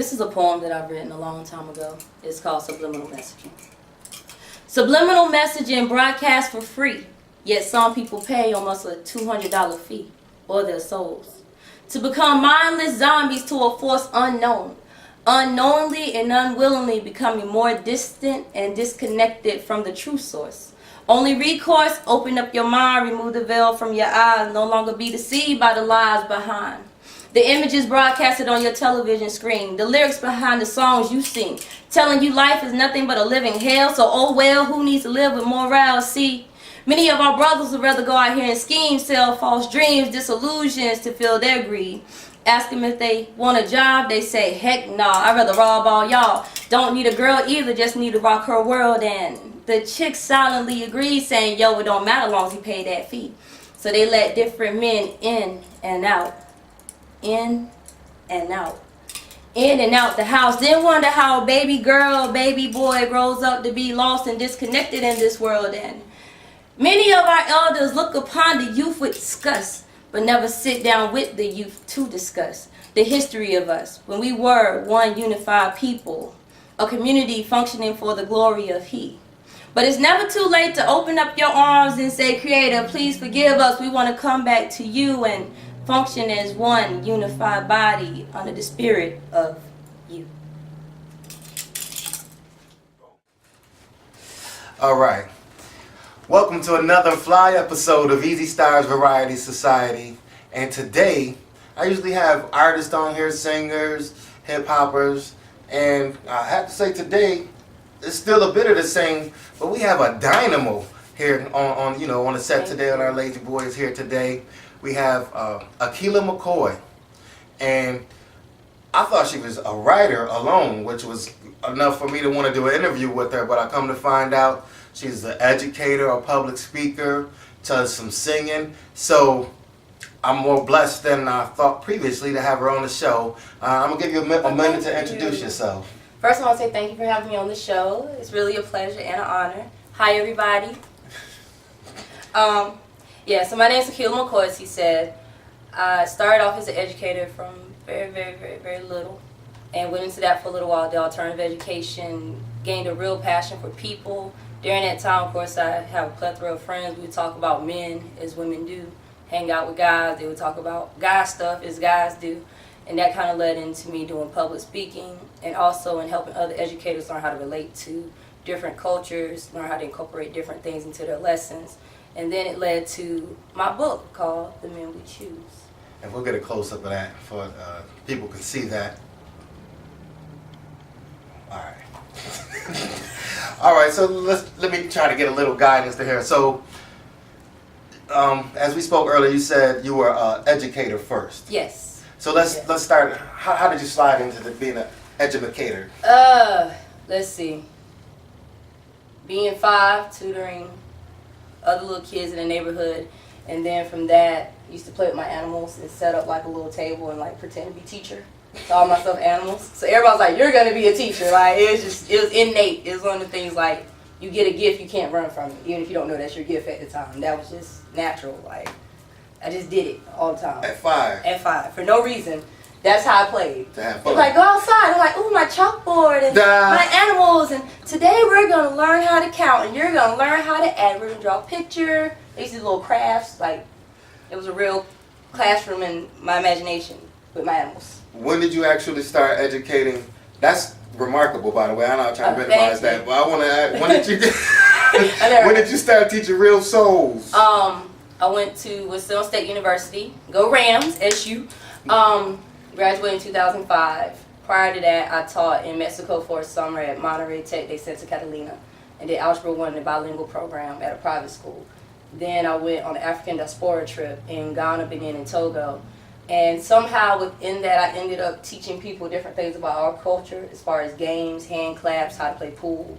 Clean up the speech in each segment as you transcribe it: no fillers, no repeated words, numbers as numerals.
This is a poem that I've written a long time ago. It's called Subliminal Messaging. Subliminal messaging broadcast for free, yet some people pay almost a $200 fee, or their souls, to become mindless zombies to a force unknown, unknowingly and unwillingly becoming more distant and disconnected from the true source. Only recourse, open up your mind, remove the veil from your eyes, no longer be deceived by the lies behind. The images broadcasted on your television screen, the lyrics behind the songs you sing, telling you life is nothing but a living hell, so oh well, who needs to live with morale? See, many of our brothers would rather go out here and scheme, sell false dreams, disillusions to fill their greed. Ask them if they want a job, they say, heck nah, I'd rather rob all y'all. Don't need a girl either, just need to rock her world. And the chick silently agrees, saying, yo, it don't matter as long as you pay that fee. So they let different men in and out. In and out. In and out the house. Then wonder how a baby girl, baby boy grows up to be lost and disconnected in this world. And many of our elders look upon the youth with disgust, but never sit down with the youth to discuss the history of us when we were one unified people, a community functioning for the glory of He. But it's never too late to open up your arms and say, Creator, please forgive us. We want to come back to you and function as one unified body under the spirit of you. All right. Welcome to another fly episode of Eazystar's Variety Society. And today, I usually have artists on here, singers, hip-hoppers. And I have to say today, it's still a bit of the same, but we have a dynamo here on the set today, on our Lazy Boys here today. We have Acquilla McCoy, and I thought she was a writer alone, which was enough for me to want to do an interview with her, but I come to find out she's an educator, a public speaker, does some singing, so I'm more blessed than I thought previously to have her on the show. I'm going to give you a minute to introduce yourself. First, I want to say thank you for having me on the show. It's really a pleasure and an honor. Hi, everybody. Yeah, so my name is Acquilla McCoy, as he said. I started off as an educator from very little and went into that for a little while, the alternative education, gained a real passion for people. During that time, of course, I have a plethora of friends. We would talk about men as women do, hang out with guys. They would talk about guy stuff as guys do. And that kind of led into me doing public speaking and also in helping other educators learn how to relate to different cultures, learn how to incorporate different things into their lessons. And then it led to my book called The Men We Choose. And we'll get a close-up of that for people can see that. All right. All right, so let me try to get a little guidance to here. So, as we spoke earlier, you said you were an educator first. Yes. So let's start. How did you slide into being an educator? Let's see. Being 5, tutoring other little kids in the neighborhood, and then from that, used to play with my animals and set up like a little table and like pretend to be teacher to all my stuffed animals. So everybody's like, "You're gonna be a teacher." Like it was innate. It was one of the things like you get a gift, you can't run from it, even if you don't know that's your gift at the time. That was just natural. Like I just did it all the time. At 5. At 5, for no reason. That's how I played. To have They're fun. like, go outside. I'm like, ooh, my chalkboard and my animals. And today we're going to learn how to count. And you're going to learn how to add. We're going to draw a picture. They used to do little crafts. Like, it was a real classroom in my imagination with my animals. When did you actually start educating? That's remarkable, by the way. I'm not trying to minimize that, but I want to ask, when did you start teaching real souls? I went to Winston State University. Go Rams, SU. Graduated in 2005. Prior to that, I taught in Mexico for a summer at Monterey Tech de Santa Catalina and did Algebra 1 in the bilingual program at a private school. Then I went on an African diaspora trip in Ghana, Benin, and Togo. And somehow within that, I ended up teaching people different things about our culture as far as games, hand claps, how to play pool.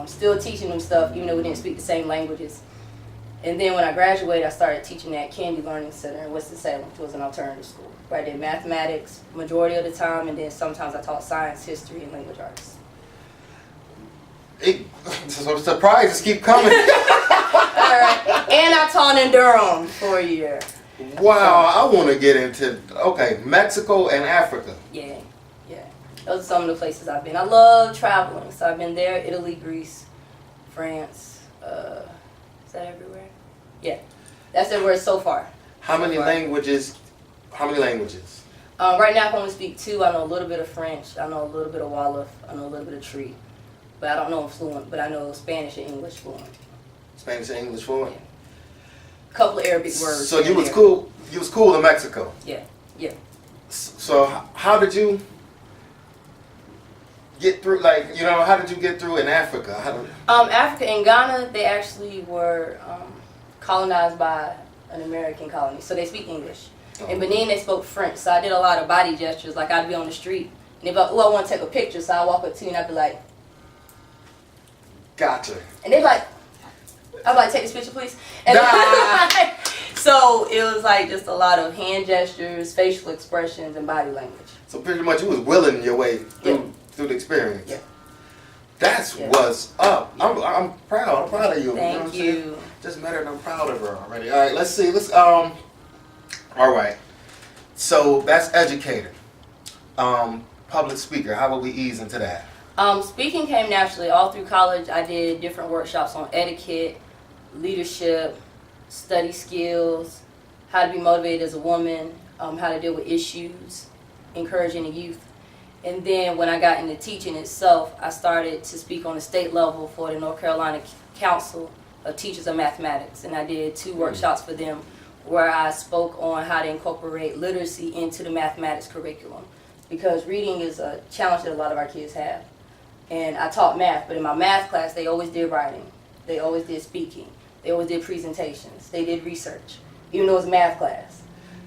Still teaching them stuff even though we didn't speak the same languages. And then when I graduated, I started teaching at Kennedy Learning Center in Winston-Salem, which was an alternative school, where I did mathematics majority of the time, and then sometimes I taught science, history, and language arts. So surprises keep coming. All right. And I taught in Durham for a year. Wow, I want to get into, okay, Mexico and Africa. Yeah, yeah. Those are some of the places I've been. I love traveling, so I've been there, Italy, Greece, France. Is that everywhere? Yeah, that's everywhere so far. How many languages? How many languages? Right now I can only speak 2. I know a little bit of French. I know a little bit of Wolof. I know a little bit of Tree. But I don't know them fluent, but I know Spanish and English fluent. Spanish and English fluent? Yeah. A couple of Arabic words. So you was cool. You was cool in Mexico. Yeah, yeah. So how did you get through? Like, you know, how did you get through in Africa? Africa and Ghana, they actually were colonized by an American colony, so they speak English. Oh. In Benin, they spoke French, so I did a lot of body gestures. Like I'd be on the street, and they'd be like, "Oh, I want to take a picture," so I walk up to you, and I'd be like, "Gotcha." And they'd like, "I'd like, take this picture, please." And so it was like just a lot of hand gestures, facial expressions, and body language. So pretty much you was willing your way through the experience. Yeah. That's what's up. I'm proud. I'm proud of you. Thank you. Know what I'm you. Just met her and I'm proud of her already. All right, let's see. All right. So that's educator. Public speaker. How would we ease into that? Speaking came naturally. All through college, I did different workshops on etiquette, leadership, study skills, how to be motivated as a woman, how to deal with issues, encouraging the youth. And then when I got into teaching itself, I started to speak on the state level for the North Carolina Council of Teachers of Mathematics. And I did 2 workshops for them where I spoke on how to incorporate literacy into the mathematics curriculum. Because reading is a challenge that a lot of our kids have. And I taught math, but in my math class, they always did writing. They always did speaking. They always did presentations. They did research, even though it was math class.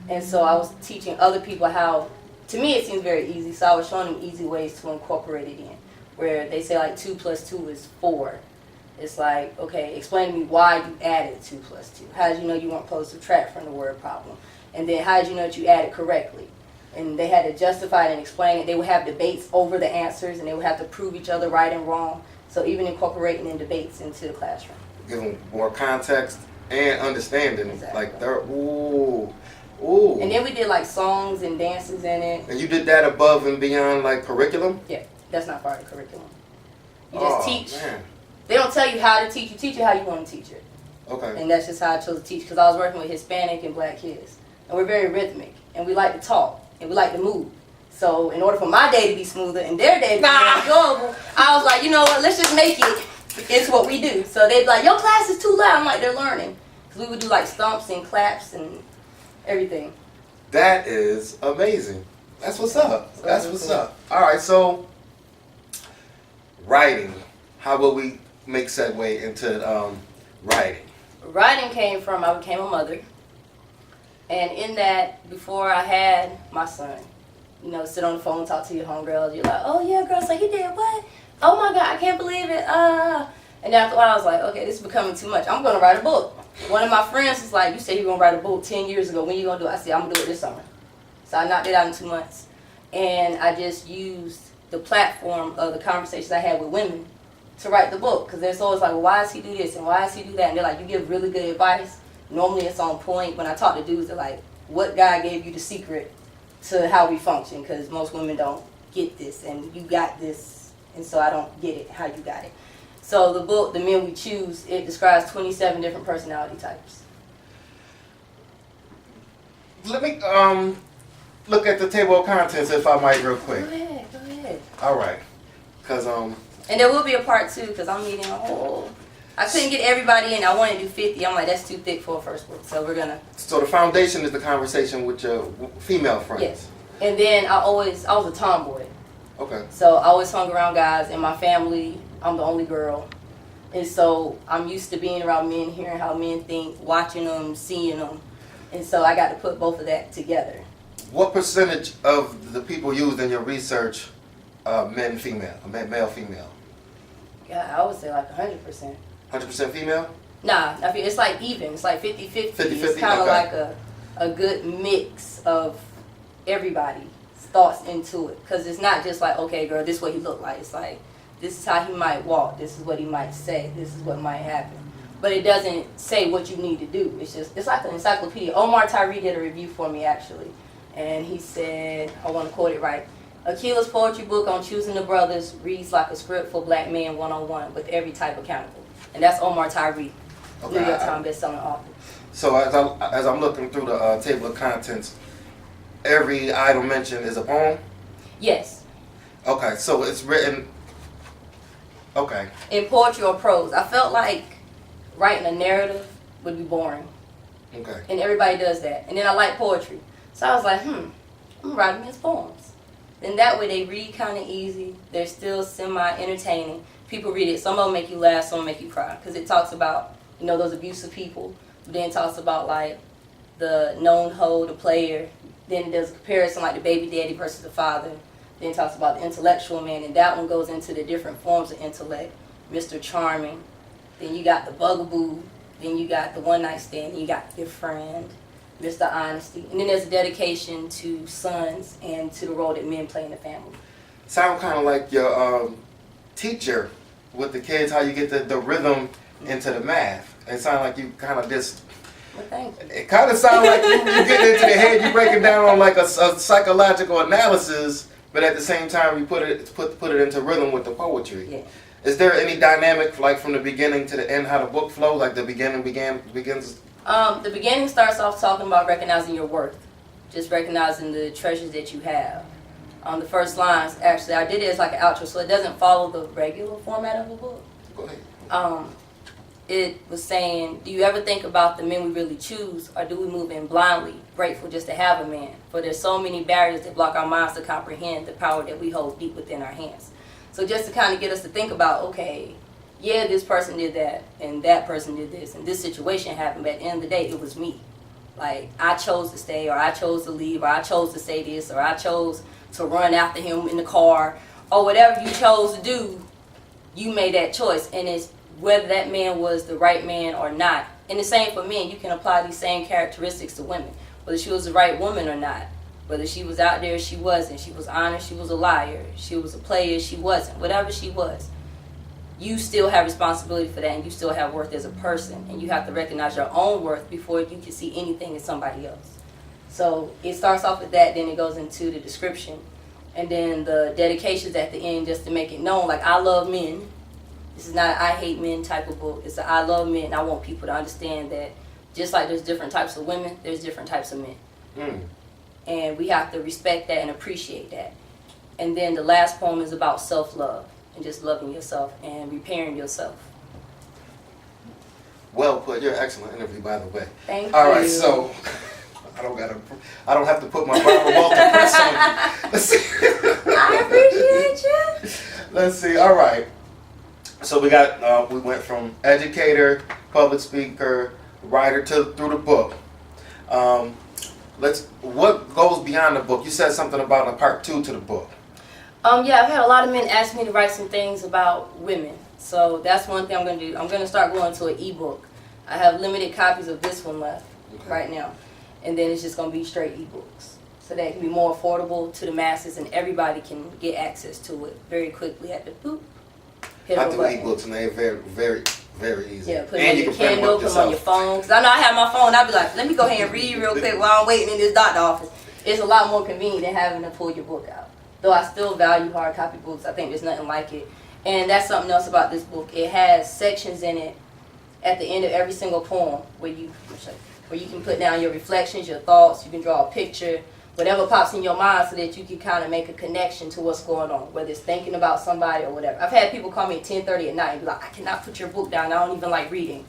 And so I was teaching other people how, to me it seems very easy, so I was showing them easy ways to incorporate it in. Where they say like 2 plus 2 is 4. It's like, okay, explain to me why you added 2 plus 2. How did you know you weren't supposed to subtract from the word problem? And then how did you know that you added correctly? And they had to justify it and explain it. They would have debates over the answers, and they would have to prove each other right and wrong. So even incorporating in debates into the classroom. Give them more context and understanding. Exactly. Like they're ooh. And then we did like songs and dances in it. And you did that above and beyond like curriculum? Yeah, that's not part of the curriculum. You just teach. Man. They don't tell you how to teach. You teach it how you want to teach it. Okay. And that's just how I chose to teach, because I was working with Hispanic and Black kids. And we're very rhythmic. And we like to talk. And we like to move. So in order for my day to be smoother and their day to be more enjoyable, I was like, you know what, let's just make it. It's what we do. So they'd be like, your class is too loud. I'm like, they're learning. Because we would do like stomps and claps and everything. That is amazing. That's what's up. That's what's up. All right, so writing. How will we make segue into writing? Writing came from, I became a mother. And in that, before I had my son, you know, sit on the phone, talk to your homegirls. You're like, oh yeah, girl, so he did what? Oh my God, I can't believe it. And after a while, I was like, okay, this is becoming too much. I'm going to write a book. One of my friends was like, you said you were going to write a book 10 years ago. When you going to do it? I said, I'm going to do it this summer. So I knocked it out in 2 months. And I just used the platform of the conversations I had with women to write the book. Because they're always like, well, why does he do this and why does he do that? And they're like, you give really good advice. Normally it's on point. When I talk to dudes, they're like, what guy gave you the secret to how we function? Because most women don't get this, and you got this, and so I don't get it, how you got it. So the book, The Men We Choose, it describes 27 different personality types. Let me look at the table of contents, if I might, real quick. Go ahead. All right, because And there will be a part 2, because I'm needing a whole... I couldn't get everybody in. I wanted to do 50. I'm like, that's too thick for a first book. So we're going to... So the foundation is the conversation with your female friends. Yes. And then I was a tomboy. Okay. So I always hung around guys. In my family, I'm the only girl. And so I'm used to being around men, hearing how men think, watching them, seeing them. And so I got to put both of that together. What percentage of the people used in your research, men, female, male, female? Yeah, I would say like 100%. 100% female? Nah, it's like even. It's like 50-50. 50-50, It's kind of like a good mix of everybody's thoughts into it. Because it's not just like, okay, girl, this is what he looked like. It's like, this is how he might walk. This is what he might say. This is what might happen. But it doesn't say what you need to do. It's like an encyclopedia. Omar Tyree did a review for me, actually. And he said, I want to quote it right, Acquilla's poetry book on choosing the brothers reads like a script for black men one-on-one with every type accountable. And that's Omar Tyree, New York Times best-selling author. So as I'm looking through the table of contents, every item mentioned is a poem? Yes. Okay, so it's written, okay. In poetry or prose. I felt like writing a narrative would be boring. Okay. And everybody does that. And then I like poetry. So I was like, I'm writing his poems. Then that way they read kind of easy. They're still semi-entertaining. People read it. Some of them make you laugh, some make you cry. Because it talks about, those abusive people. Then it talks about, like, the known hoe, the player. Then it does a comparison, like the baby daddy versus the father. Then it talks about the intellectual man. And that one goes into the different forms of intellect. Mr. Charming. Then you got the bugaboo. Then you got the one-night stand. Then you got your friend. Mr. Honesty. And then there's a dedication to sons and to the role that men play in the family. Sound kind of like your teacher with the kids, how you get the rhythm into the math. It sounds like you kind of just... Well, thank you. It kind of sounds like you get into the head, you break it down on like a psychological analysis, but at the same time you put it into rhythm with the poetry. Yeah. Is there any dynamic, like from the beginning to the end, how the book flows? Like the beginning begins... The beginning starts off talking about recognizing your worth, just recognizing the treasures that you have. The first lines, actually, I did it as like an outro, so it doesn't follow the regular format of a book. Go ahead. It was saying, do you ever think about the men we really choose, or do we move in blindly, grateful just to have a man? For there's so many barriers that block our minds to comprehend the power that we hold deep within our hands. So just to kind of get us to think about, okay, yeah, this person did that, and that person did this, and this situation happened, but at the end of the day, it was me. Like, I chose to stay, or I chose to leave, or I chose to say this, or I chose to run after him in the car, or whatever you chose to do, you made that choice. And it's whether that man was the right man or not. And the same for men. You can apply these same characteristics to women. Whether she was the right woman or not. Whether she was out there, she wasn't. She was honest, she was a liar. She was a player, she wasn't. Whatever she was. You still have responsibility for that, and you still have worth as a person. And you have to recognize your own worth before you can see anything in somebody else. So it starts off with that, then it goes into the description. And then the dedications at the end, just to make it known, like, I love men. This is not an I hate men type of book. It's an I love men. I want people to understand that just like there's different types of women, there's different types of men. And we have to respect that and appreciate that. And then the last poem is about self-love and just loving yourself and repairing yourself. Well put. You're an excellent interview, by the way. Thank you. All right, so I don't have to put my Barbara Walter press on. Let's see. I appreciate you. Let's see. All right. So we got we went from educator, public speaker, writer through the book. What goes beyond the book? You said something about a part 2 to the book. Yeah, I've had a lot of men ask me to write some things about women. So that's one thing I'm going to do. I'm going to start going to an ebook. I have limited copies of this one left right now. And then it's just going to be straight ebooks. So that it can be more affordable to the masses and everybody can get access to it very quickly at the boop. I do ebooks and they're very, very, very easy. Yeah, put them on your Kindle, put them on your phone. Because I know I have my phone, I'll be like, let me go ahead and read real quick while I'm waiting in this doctor office. It's a lot more convenient than having to pull your book out. Though I still value hard copy books, I think there's nothing like it. And that's something else about this book. It has sections in it at the end of every single poem where you can put down your reflections, your thoughts, you can draw a picture, whatever pops in your mind so that you can kind of make a connection to what's going on, whether it's thinking about somebody or whatever. I've had people call me at 10:30 at night and be like, I cannot put your book down, I don't even like reading.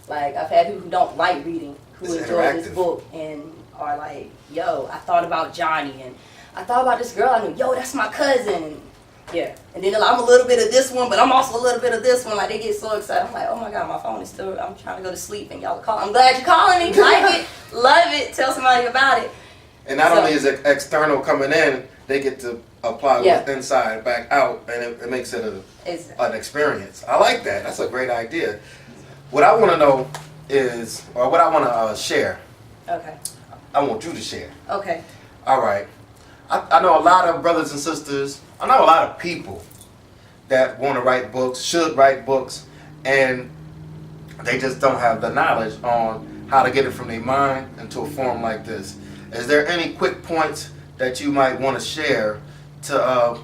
Like, I've had people who don't like reading who enjoy this book and are like, yo, I thought about Johnny and I thought about this girl I knew, yo, that's my cousin. Yeah. And then they're like, I'm a little bit of this one, but I'm also a little bit of this one. Like, they get so excited. I'm like, oh my God, my phone is still, I'm trying to go to sleep and y'all are calling. I'm glad you're calling me. Like it, love it, tell somebody about it. And not only is it external coming in, they get to apply what's inside back out, and it makes it an experience. I like that. That's a great idea. What I want to know is, or what I want to share. Okay. I want you to share. Okay. All right. I know a lot of brothers and sisters, I know a lot of people that want to write books, should write books, and they just don't have the knowledge on how to get it from their mind into a form like this. Is there any quick points that you might want to share to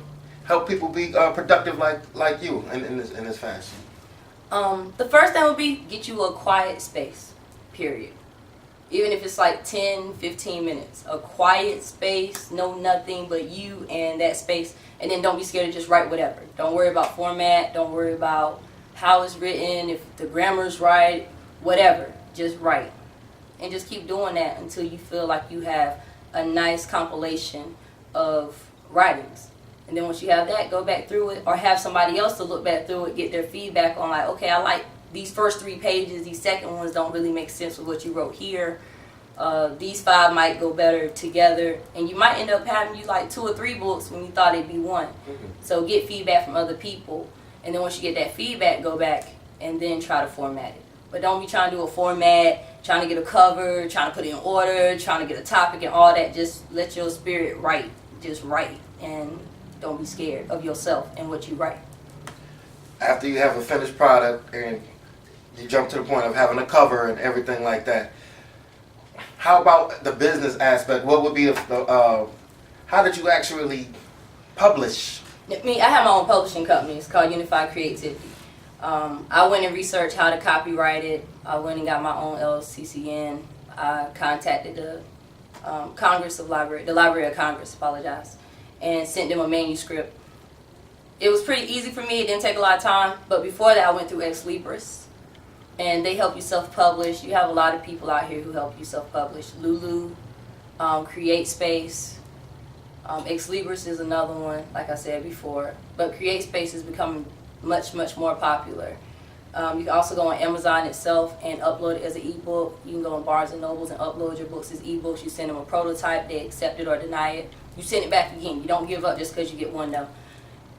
help people be productive like you in this fashion? The first thing would be get you a quiet space, period. Even if it's like 10, 15 minutes. A quiet space, no nothing but you and that space. And then don't be scared to just write whatever. Don't worry about format. Don't worry about how it's written, if the grammar's right, whatever. Just write. And just keep doing that until you feel like you have a nice compilation of writings. And then once you have that, go back through it or have somebody else to look back through it, get their feedback on like, okay, I like these first 3 pages, these second ones don't really make sense with what you wrote here. These 5 might go better together. And you might end up having you like 2 or 3 books when you thought it'd be one. Mm-hmm. So get feedback from other people. And then once you get that feedback, go back and then try to format it. But don't be trying to do a format, trying to get a cover, trying to put it in order, trying to get a topic and all that. Just let your spirit write. Just write. And don't be scared of yourself and what you write. After you have a finished product and you jump to the point of having a cover and everything like that, how about the business aspect? What would be how did you actually publish? I have my own publishing company. It's called Unified Creativity. I went and researched how to copyright it. I went and got my own LCCN. I contacted the Library of Congress, and sent them a manuscript. It was pretty easy for me. It didn't take a lot of time. But before that, I went through Ex Libris, and they help you self-publish. You have a lot of people out here who help you self-publish. Lulu, Create Space, Ex Libris is another one, like I said before. But Create Space is becoming much, much more popular. You can also go on Amazon itself and upload it as an ebook. You can go on Barnes & Nobles and upload your books as ebooks. You send them a prototype, they accept it or deny it. You send it back again. You don't give up just because you get one no.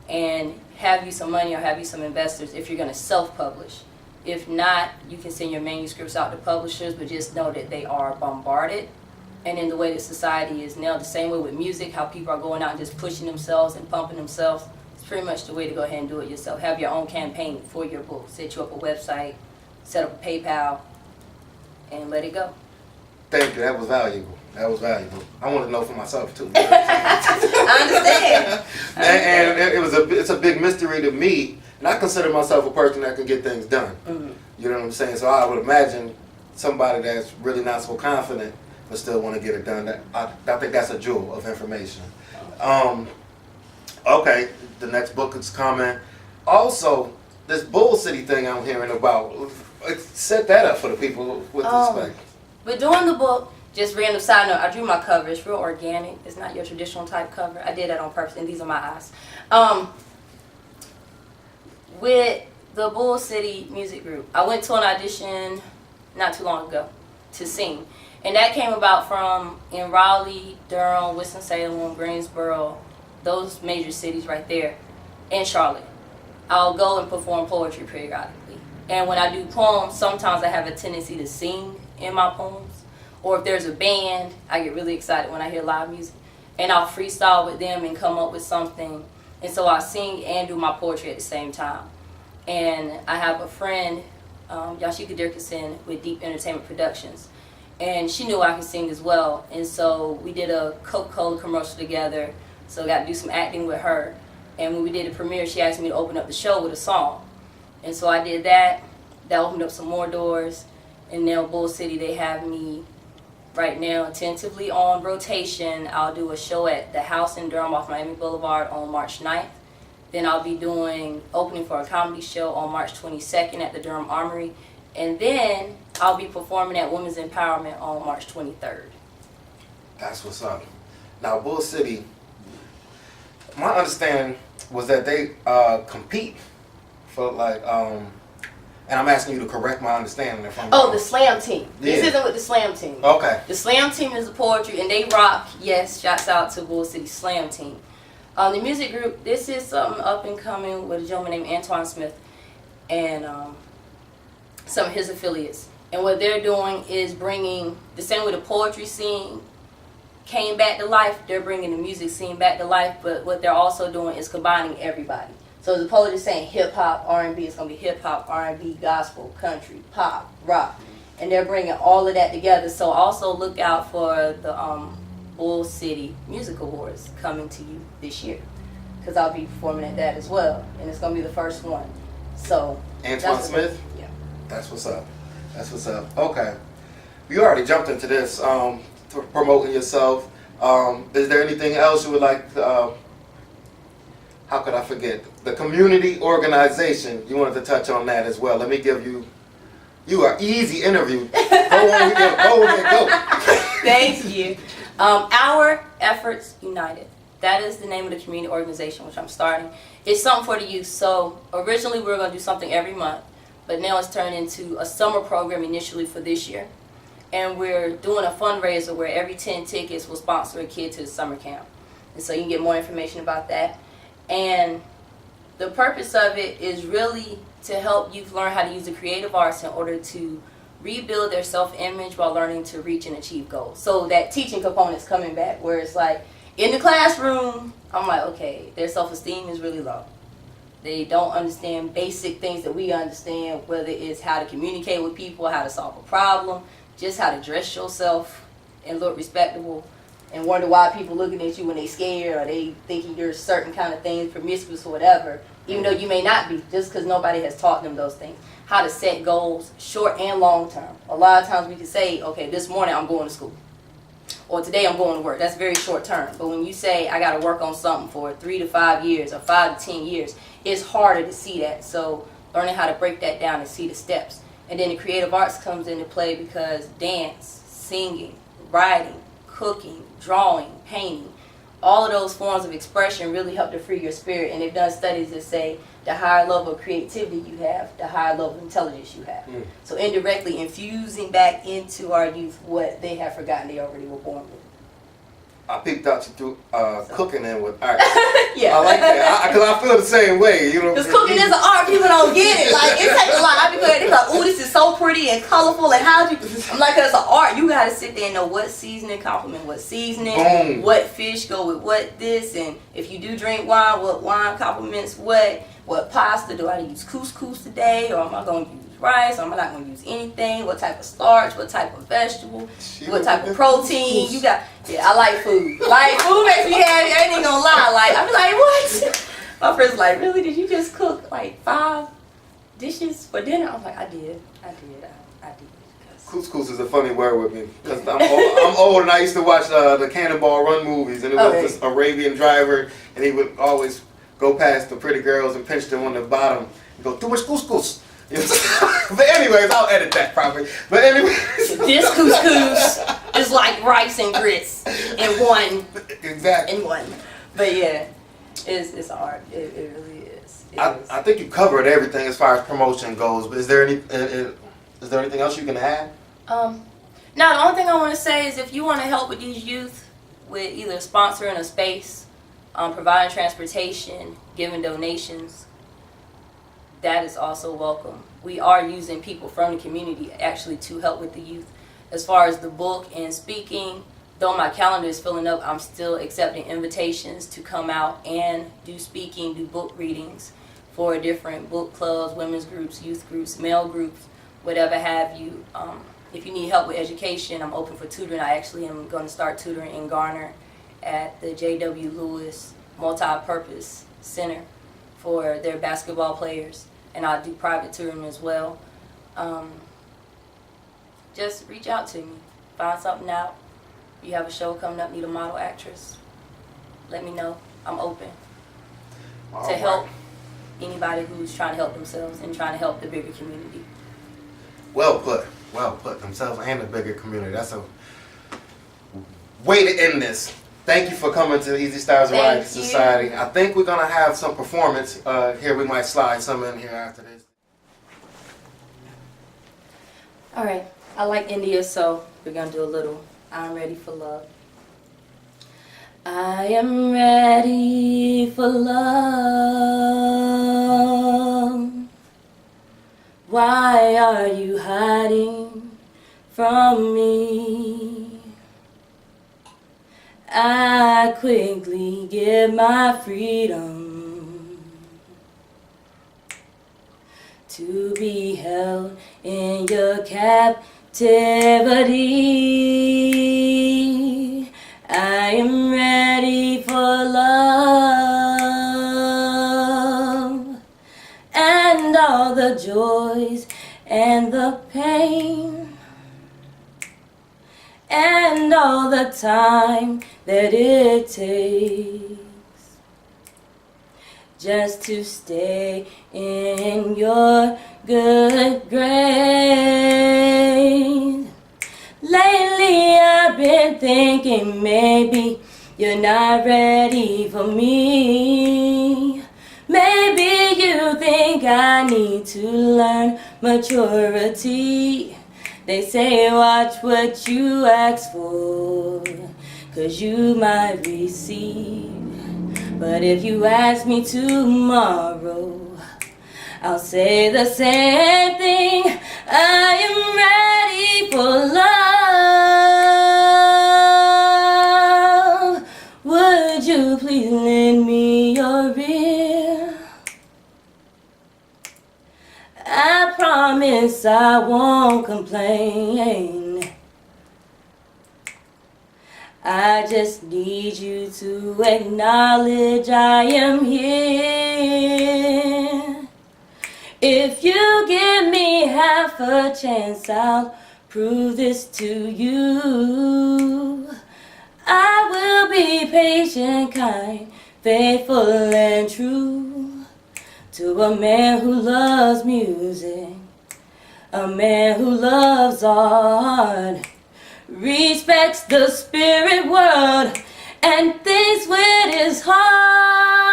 And have you some money or have you some investors if you're going to self-publish. If not, you can send your manuscripts out to publishers, but just know that they are bombarded. And in the way that society is now, the same way with music, how people are going out and just pushing themselves and pumping themselves, it's pretty much the way to go ahead and do it yourself. Have your own campaign for your book. Set you up a website, set up a PayPal, and let it go. Thank you. That was valuable. I want to know for myself too. I understand. And it's a big mystery to me, and I consider myself a person that can get things done. Mm-hmm. You know what I'm saying? So I would imagine somebody that's really not so confident but still want to get it done. I think that's a jewel of information. Okay, the next book is coming. Also, this Bull City thing I'm hearing about, set that up for the people with respect. But doing the book, just random side note, I drew my cover. It's real organic. It's not your traditional type cover. I did that on purpose, and these are my eyes. With the Bull City Music Group, I went to an audition not too long ago to sing. And that came about from in Raleigh, Durham, Winston-Salem, Greensboro, those major cities right there, and Charlotte. I'll go and perform poetry periodically. And when I do poems, sometimes I have a tendency to sing in my poems. Or if there's a band, I get really excited when I hear live music. And I'll freestyle with them and come up with something. And so I sing and do my poetry at the same time. And I have a friend, Yashika Dirkison, with Deep Entertainment Productions. And she knew I could sing as well. And so we did a Coca-Cola commercial together. So I got to do some acting with her. And when we did the premiere, she asked me to open up the show with a song. And so I did that. That opened up some more doors. And now Bull City, they have me right now tentatively on rotation. I'll do a show at the House in Durham off Miami Boulevard on March 9th. Then I'll be opening for a comedy show on March 22nd at the Durham Armory. And then I'll be performing at Women's Empowerment on March 23rd. That's what's up. Now, Bull City, my understanding was that they compete for and I'm asking you to correct my understanding if I'm wrong. The Slam Team. Yeah. This isn't with the Slam Team. Okay. The Slam Team is the poetry, and they rock. Yes, shouts out to Bull City Slam Team. The music group, this is something up and coming with a gentleman named Antoine Smith and some of his affiliates. And what they're doing is bringing, the same way the poetry scene came back to life, they're bringing the music scene back to life, but what they're also doing is combining everybody. So as opposed to saying hip-hop, R&B, it's going to be hip-hop, R&B, gospel, country, pop, rock. And they're bringing all of that together. So also look out for the Bull City Music Awards coming to you this year. because I'll be performing at that as well, and it's gonna be the first one. So Antoine Smith? Yeah. That's what's up. That's what's up. Okay. You already jumped into this, promoting yourself. Is there anything else you would like to, how could I forget? The community organization, you wanted to touch on that as well. Let me give you, you are easy interview. Go on, go. Thank you. Our Efforts United. That is the name of the community organization which I'm starting. It's something for the youth. So originally we were going to do something every month, but now it's turned into a summer program initially for this year. And we're doing a fundraiser where every 10 tickets will sponsor a kid to the summer camp. And so you can get more information about that. And the purpose of it is really to help youth learn how to use the creative arts in order to rebuild their self-image while learning to reach and achieve goals. So that teaching component's coming back, where it's like, in the classroom, I'm like, okay, their self-esteem is really low. They don't understand basic things that we understand, whether it's how to communicate with people, how to solve a problem, just how to dress yourself and look respectable, and wonder why people looking at you when they scared or they thinking you're a certain kind of thing, promiscuous or whatever, even though you may not be, just because nobody has taught them those things. How to set goals, short and long term. A lot of times we can say, okay, this morning I'm going to school, or today I'm going to work. That's very short term. But when you say I got to work on something for 3 to 5 years or 5 to 10 years, it's harder to see that. So learning how to break that down and see the steps. And then the creative arts comes into play because dance, singing, writing, cooking, drawing, painting, all of those forms of expression really help to free your spirit. And they've done studies that say the higher level of creativity you have, the higher level of intelligence you have. So indirectly infusing back into our youth what they have forgotten they already were born with. I peeked out you through cooking and with art. Yeah. I like that, because I feel the same way. You know, because cooking is an art, people don't get it. Like, it takes a lot. I be going, they're like, oh, this is so pretty and colorful, and how'd you? I'm like, it's an art. You gotta sit there and know what seasoning complement what seasoning, Boom. What fish go with what this, and if you do drink wine, what wine complements what pasta. Do I use couscous today, or am I gonna use rice, or am I not gonna use anything? What type of starch, what type of vegetable, what type of protein? You got, yeah, I like food. Like, food makes me happy, I ain't even gonna lie. Like, I be like, what? My friend's like, really? Did you just cook like 5 dishes for dinner? I was like, I did. Couscous is a funny word with me, because I'm old and I used to watch the Cannonball Run movies, and it was this Arabian driver, and he would always go past the pretty girls and pinch them on the bottom and go, too much couscous. But anyways, I'll edit that probably. But anyways, this couscous is like rice and grits in one. Exactly. In one. But yeah, it's art. It really is. I think you covered everything as far as promotion goes. But is there anything else you can add? No, the only thing I want to say is if you want to help with these youth with either sponsoring a space, providing transportation, giving donations, that is also welcome. We are using people from the community actually to help with the youth. As far as the book and speaking, though my calendar is filling up, I'm still accepting invitations to come out and do speaking, do book readings for different book clubs, women's groups, youth groups, male groups, whatever have you. If you need help with education, I'm open for tutoring. I actually am going to start tutoring in Garner at the J.W. Lewis Multi-Purpose Center for their basketball players. And I'll do private tutoring as well. Just reach out to me. Find something out. You have a show coming up, need a model actress, let me know. I'm open to help anybody who's trying to help themselves and trying to help the bigger community. Well put. Well put. Themselves and the bigger community. That's a way to end this. Thank you for coming to the Eazystar Variety Society. I think we're going to have some performance here. We might slide some in here after this. All right. I like India, so we're going to do a little I'm Ready for Love. I am ready for love. Why are you hiding from me? I quickly get my freedom to be held in your captivity. I am ready for love. all the joys and the pain, and all the time that it takes just to stay in your good grace. Lately I've been thinking maybe you're not ready for me. Maybe you think I need to learn maturity. They say watch what you ask for, 'cause you might receive. But if you ask me tomorrow, I'll say the same thing. I am ready for love. Would you please lend me your ear? I promise I won't complain. I just need you to acknowledge I am here. If you give me half a chance, I'll prove this to you. I will be patient, kind, faithful and true to a man who loves music, a man who loves art, respects the spirit world, and thinks with his heart.